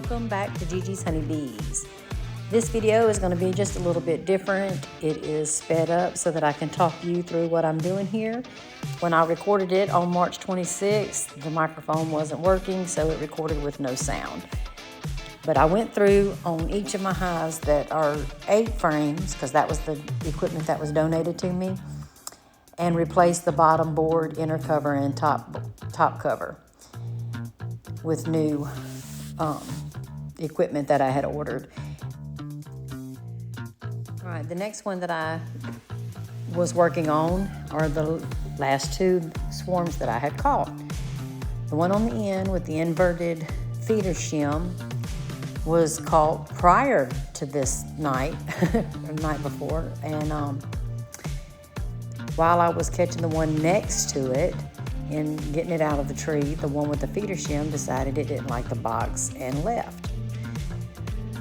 welcome back to Gigi's Honeybees. This video is going to be just a little bit different. It is sped up so that I can talk you through what I'm doing here. When I recorded it on March 26th, the microphone wasn't working, so it recorded with no sound. But I went through on each of my hives that are 8 frames, because that was the equipment that was donated to me, and replaced the bottom board, inner cover, and top cover with new equipment that I had ordered. All right, the next one that I was working on are the last 2 swarms that I had caught. The one on the end with the inverted feeder shim was caught prior to this night, or the night before, and while I was catching the one next to it and getting it out of the tree, the one with the feeder shim decided it didn't like the box and left.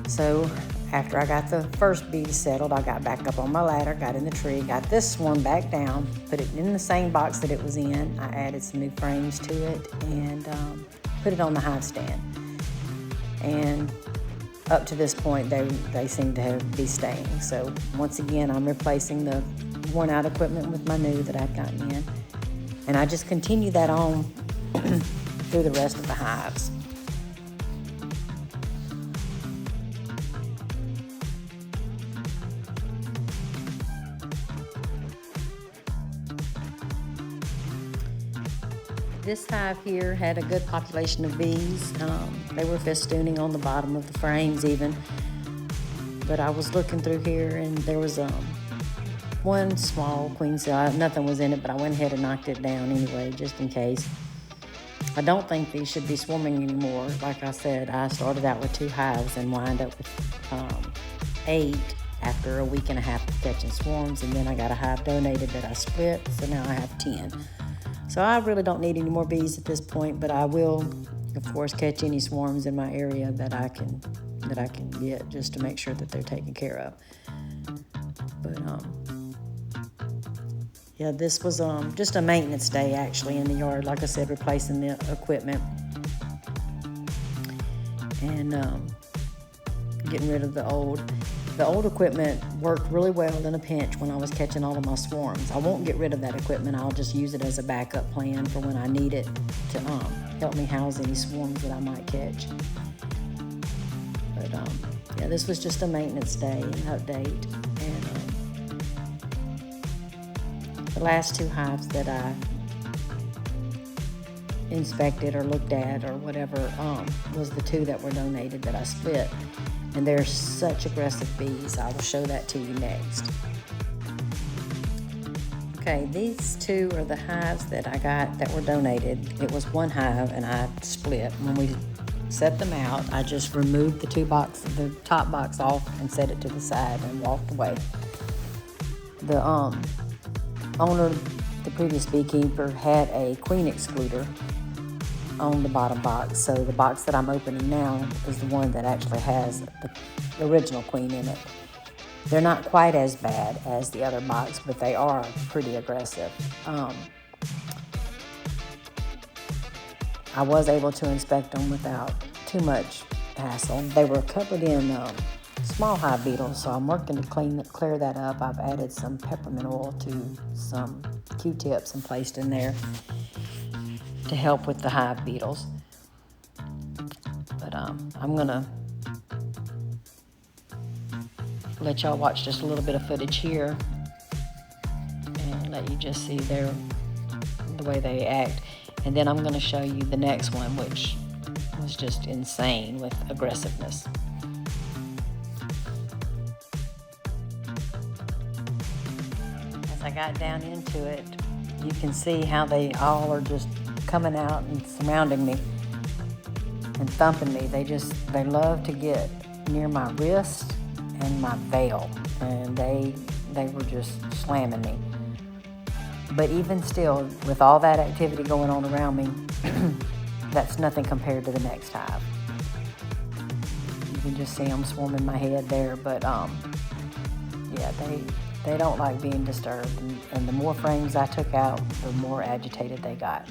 So after I got the first bee settled, I got back up on my ladder, got in the tree, got this one back down, put it in the same box that it was in. I added some new frames to it and put it on the hive stand. And up to this point, they seem to be staying. So once again, I'm replacing the worn out equipment with my new that I'd gotten in. And I just continue that on through the rest of the hives. This hive here had a good population of bees. They were festooning on the bottom of the frames even. But I was looking through here and there was one small queen cell. Nothing was in it, but I went ahead and knocked it down anyway, just in case. I don't think these should be swarming anymore. Like I said, I started out with 2 hives and wind up with 8 after a week and a half of catching swarms, and then I got a hive donated that I split, so now I have 10. So I really don't need any more bees at this point, but I will, of course, catch any swarms in my area that I can get, just to make sure that they're taken care of. But yeah, this was just a maintenance day actually in the yard. Like I said, replacing the equipment and getting rid of the old. The old equipment worked really well in a pinch when I was catching all of my swarms. I won't get rid of that equipment. I'll just use it as a backup plan for when I need it to help me house any swarms that I might catch. But yeah, this was just a maintenance day and update. And the last 2 hives that I inspected or looked at or whatever was the 2 that were donated that I split. And they're such aggressive bees. I will show that to you next. Okay, these 2 are the hives that I got that were donated. It was 1 hive and I split. When we set them out, I just removed the top box off and set it to the side and walked away. The owner, the previous beekeeper, had a queen excluder on the bottom box, so the box that I'm opening now is the one that actually has the original queen in it. They're not quite as bad as the other box, but they are pretty aggressive. I was able to inspect them without too much hassle. They were covered in small hive beetles, so I'm working to clear that up. I've added some peppermint oil to some Q-tips and placed in there to help with the hive beetles. But I'm gonna let y'all watch just a little bit of footage here and let you just see the way they act. And then I'm gonna show you the next one, which was just insane with aggressiveness. As I got down into it, you can see how they all are just coming out and surrounding me and thumping me. They love to get near my wrist and my veil, and they were just slamming me. But even still, with all that activity going on around me, that's nothing compared to the next hive. You can just see them swarming my head there, but yeah, they don't like being disturbed, and the more frames I took out, the more agitated they got.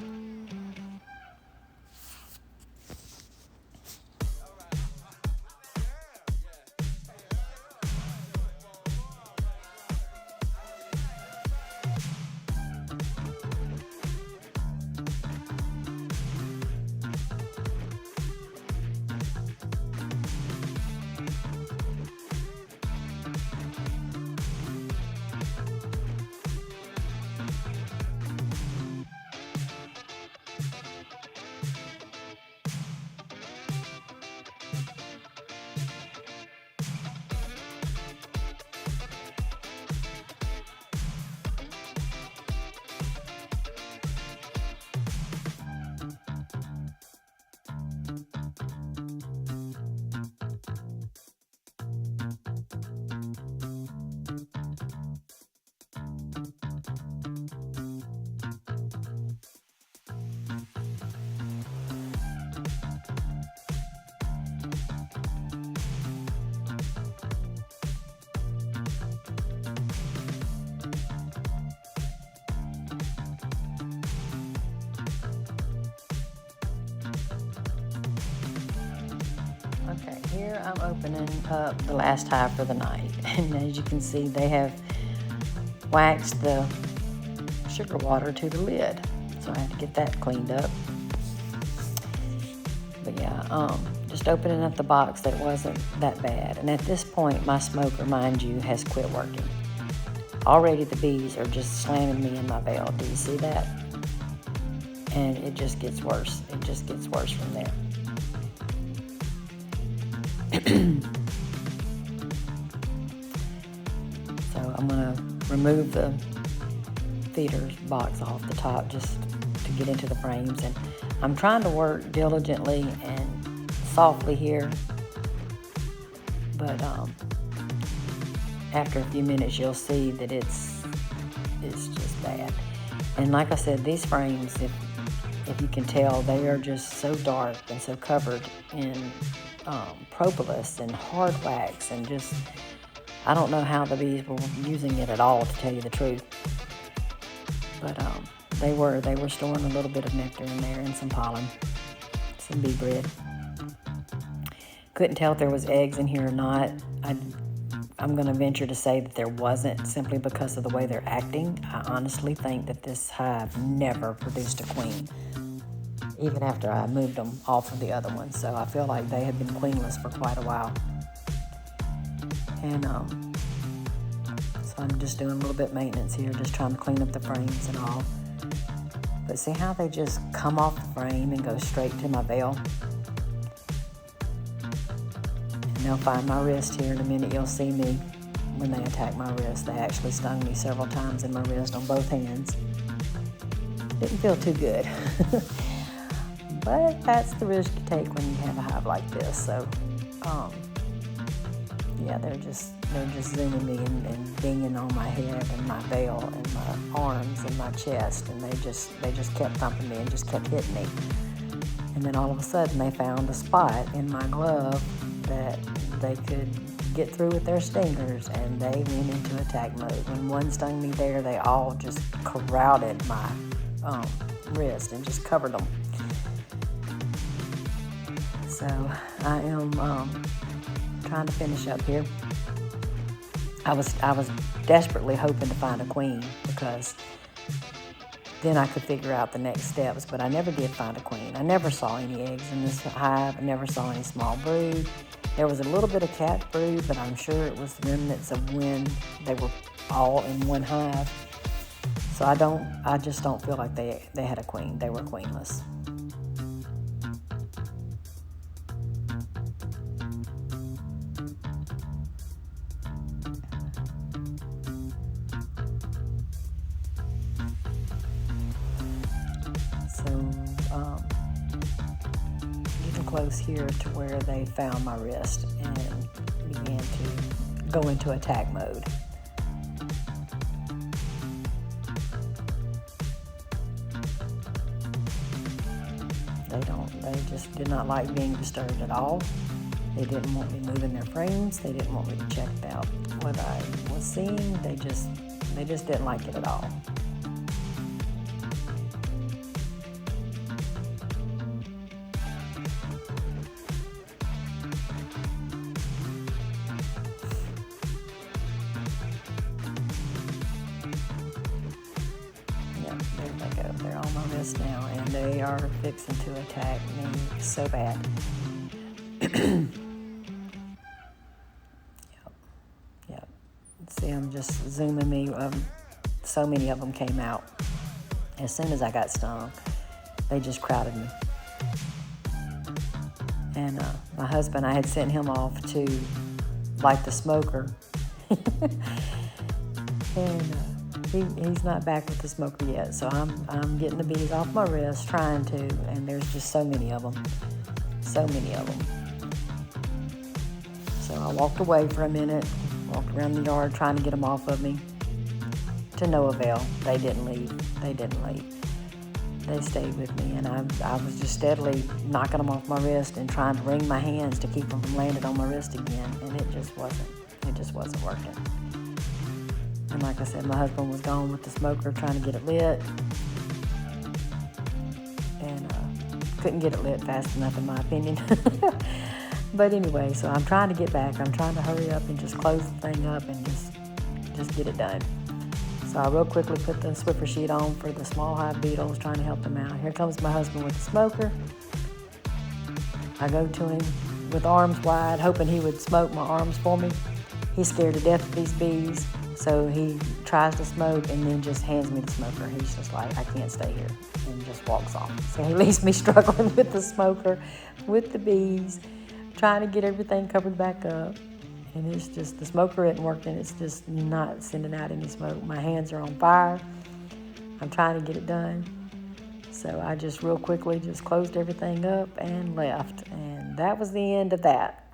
Okay, here I'm opening up the last hive for the night. And as you can see, they have waxed the sugar water to the lid. So I have to get that cleaned up. But yeah, just opening up the box, that wasn't that bad. And at this point, my smoker, mind you, has quit working. Already the bees are just slamming me in my veil. Do you see that? And it just gets worse. It just gets worse from there. So I'm going to remove the feeder box off the top just to get into the frames. And I'm trying to work diligently and softly here. But after a few minutes, you'll see that it's just bad. And like I said, these frames, if you can tell, they are just so dark and so covered in propolis and hard wax, and just, I don't know how the bees were using it at all, to tell you the truth. But they were storing a little bit of nectar in there and some pollen, some bee bread. Couldn't tell if there was eggs in here or not. I'm going to venture to say that there wasn't, simply because of the way they're acting. I honestly think that this hive never produced a queen, even after I moved them off of the other ones. So I feel like they have been queenless for quite a while. And so I'm just doing a little bit of maintenance here, just trying to clean up the frames and all. But see how they just come off the frame and go straight to my veil? And they'll find my wrist here in a minute. You'll see me when they attack my wrist. They actually stung me several times in my wrist on both hands. Didn't feel too good. But that's the risk you take when you have a hive like this. So, yeah, they're just zooming me and dinging on my head and my veil and my arms and my chest, and they just kept thumping me and just kept hitting me. And then all of a sudden, they found a spot in my glove that they could get through with their stingers, and they went into attack mode. When one stung me there, they all just crowded my wrist and just covered them. So I am trying to finish up here. I was desperately hoping to find a queen, because then I could figure out the next steps, but I never did find a queen. I never saw any eggs in this hive. I never saw any small brood. There was a little bit of cat brood, but I'm sure it was remnants of when they were all in one hive. So I just don't feel like they had a queen. They were queenless. Getting close here to where they found my wrist and began to go into attack mode. They just did not like being disturbed at all. They didn't want me moving their frames. They didn't want me to check out what I was seeing. They just didn't like it at all. They're on my wrist now, and they are fixing to attack me so bad. Yep. See, I'm just zooming me. So many of them came out. As soon as I got stung, they just crowded me. And my husband, I had sent him off to light the smoker. And he's not back with the smoker yet, so I'm getting the bees off my wrist, trying to, and there's just so many of them. So many of them. So I walked away for a minute, walked around the yard trying to get them off of me. To no avail. They didn't leave. They stayed with me, and I was just steadily knocking them off my wrist and trying to wring my hands to keep them from landing on my wrist again, and it just wasn't working. And like I said, my husband was gone with the smoker trying to get it lit, and couldn't get it lit fast enough, in my opinion. But anyway, so I'm trying to get back. I'm trying to hurry up and just close the thing up and just get it done. So I real quickly put the Swiffer sheet on for the small hive beetles, trying to help them out. Here comes my husband with the smoker. I go to him with arms wide, hoping he would smoke my arms for me. He's scared to death of these bees, so he tries to smoke and then just hands me the smoker. He's just like, I can't stay here, and just walks off. So he leaves me struggling with the smoker, with the bees, trying to get everything covered back up. And it's just, the smoker isn't working. It's just not sending out any smoke. My hands are on fire. I'm trying to get it done. So I just real quickly just closed everything up and left. And that was the end of that.